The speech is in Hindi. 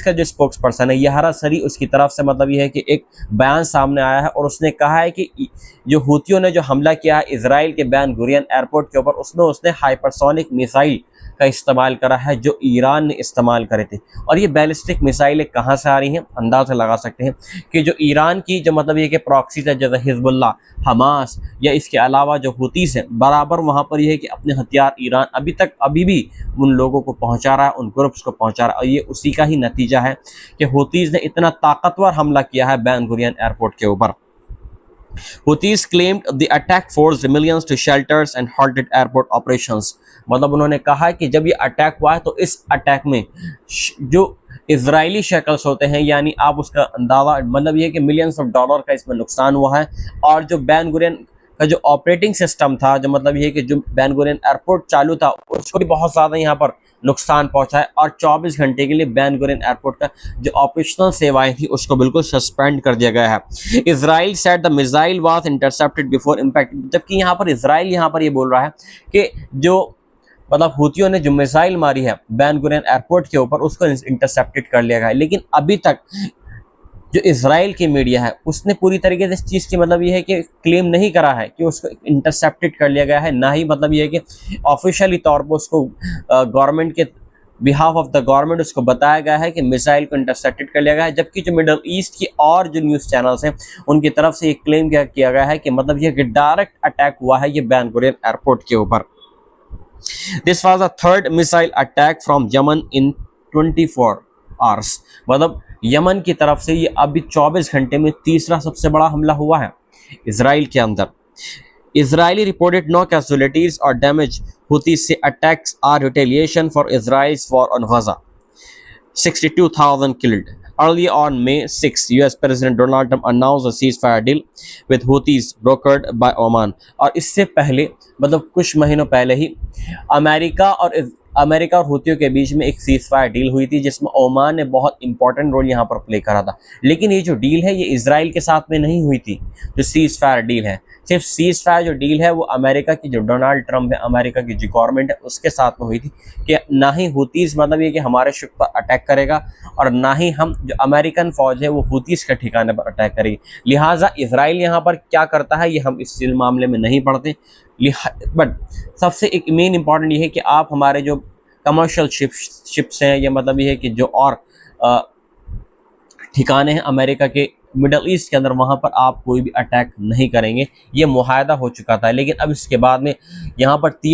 का जो स्पोक्स पर्सन है यहारा सरी, उसकी तरफ से मतलब ये है कि एक बयान सामने आया है और उसने कहा है कि जो हूतियों ने जो हमला किया है इसराइल के बेन गुरियन एयरपोर्ट के ऊपर, उसमें उसने हाइपरसोनिक मिसाइल का इस्तेमाल करा है जो ईरान ने इस्तेमाल करे थे। और ये बैलिस्टिक मिसाइलें कहाँ से आ रही हैं, अंदाज़ा लगा सकते हैं कि जो ईरान की जो मतलब ये कि प्रॉक्सीज है जैसे हिजबुल्लाह, हमास या इसके अलावा जो हुतीस हैं, बराबर वहाँ पर यह है कि अपने हथियार ईरान अभी भी उन लोगों को पहुँचा रहा है, उन ग्रुप्स को पहुँचा रहा है। और ये उसी का ही नतीजा है कि हुतीस ने इतना ताकतवर हमला किया है बेन गुरियन एयरपोर्ट के ऊपर। Houthis claimed the attack forced millions to shelters and halted airport operations। मतलब उन्होंने कहा कि जब ये अटैक हुआ है तो इस अटैक में जो इजरायली शक्ल्स होते हैं, यानी आप उसका अंदाजा मतलब ये कि मिलियंस ऑफ डॉलर का इसमें नुकसान हुआ है। और जो बेन गुरियन का जो ऑपरेटिंग सिस्टम था, जो मतलब ये कि जो बेन गुरियन एयरपोर्ट चालू था, उसको भी बहुत ज़्यादा यहाँ पर नुकसान पहुंचा है। और 24 घंटे के लिए बेन गुरियन एयरपोर्ट का जो ऑपरेशनल सेवाएं थी उसको बिल्कुल सस्पेंड कर दिया गया है। Israel said the missile was intercepted before impact. जबकि यहाँ पर इजराइल यहाँ पर ये बोल रहा है कि जो मतलब हूतियों ने जो मिसाइल मारी है बेन गुरियन एयरपोर्ट के ऊपर उसको इंटरसेप्टेड कर लिया गया है। लेकिन अभी तक जो इजराइल की मीडिया है उसने पूरी तरीके से इस चीज़ की मतलब ये है कि क्लेम नहीं करा है कि उसको इंटरसेप्टेड कर लिया गया है, ना ही मतलब ये है कि ऑफिशियली तौर पर उसको गवर्नमेंट के बिहाफ ऑफ द गवर्नमेंट उसको बताया गया है कि मिसाइल को इंटरसेप्टेड कर लिया गया है। जबकि जो मिडल ईस्ट की और जो न्यूज़ चैनल्स हैं उनकी तरफ से ये क्लेम किया गया है कि मतलब ये कि डायरेक्ट अटैक हुआ है ये बेन गुरियन एयरपोर्ट के ऊपर। This was the third missile attack from Yemen in 24 hours. मतलब यमन की तरफ से ये अभी 24 घंटे में तीसरा सबसे बड़ा हमला हुआ है इजराइल के अंदर। Israeli reported no casualties or damage. Houthis say attacks are retaliation for Israel's war on Gaza. 62,000 killed. Early on May 6, US President Donald Trump announced a ceasefire deal with Houthis brokered by Oman. और इससे पहले मतलब कुछ महीनों पहले ही अमेरिका और हूतियों के बीच में एक सीज़फायर डील हुई थी जिसमें ओमान ने बहुत इंपॉर्टेंट रोल यहाँ पर प्ले करा था। लेकिन ये जो डील है ये इजराइल के साथ में नहीं हुई थी। जो सीज़फायर डील है, सिर्फ सीज़फायर जो डील है वो अमेरिका की जो डोनाल्ड ट्रंप है, अमेरिका की जो गवर्नमेंट है उसके साथ में हुई थी कि ना ही हूतीस मतलब ये कि हमारे शिप पर अटैक करेगा और ना ही हम जो अमेरिकन फौज है वो हूतीस के ठिकाने पर अटैक करेगी। लिहाजा इजराइल यहाँ पर क्या करता है ये हम इस मामले में नहीं पढ़ते। बट सबसे एक मेन इंपॉर्टेंट ये है कि आप हमारे जो कमर्शियल शिप्स हैं या मतलब ये है कि जो और ठिकाने हैं अमेरिका के मिडल ईस्ट के अंदर, वहाँ पर आप कोई भी अटैक नहीं करेंगे। ये मुआहदा हो चुका था। लेकिन अब इसके बाद में यहाँ पर 30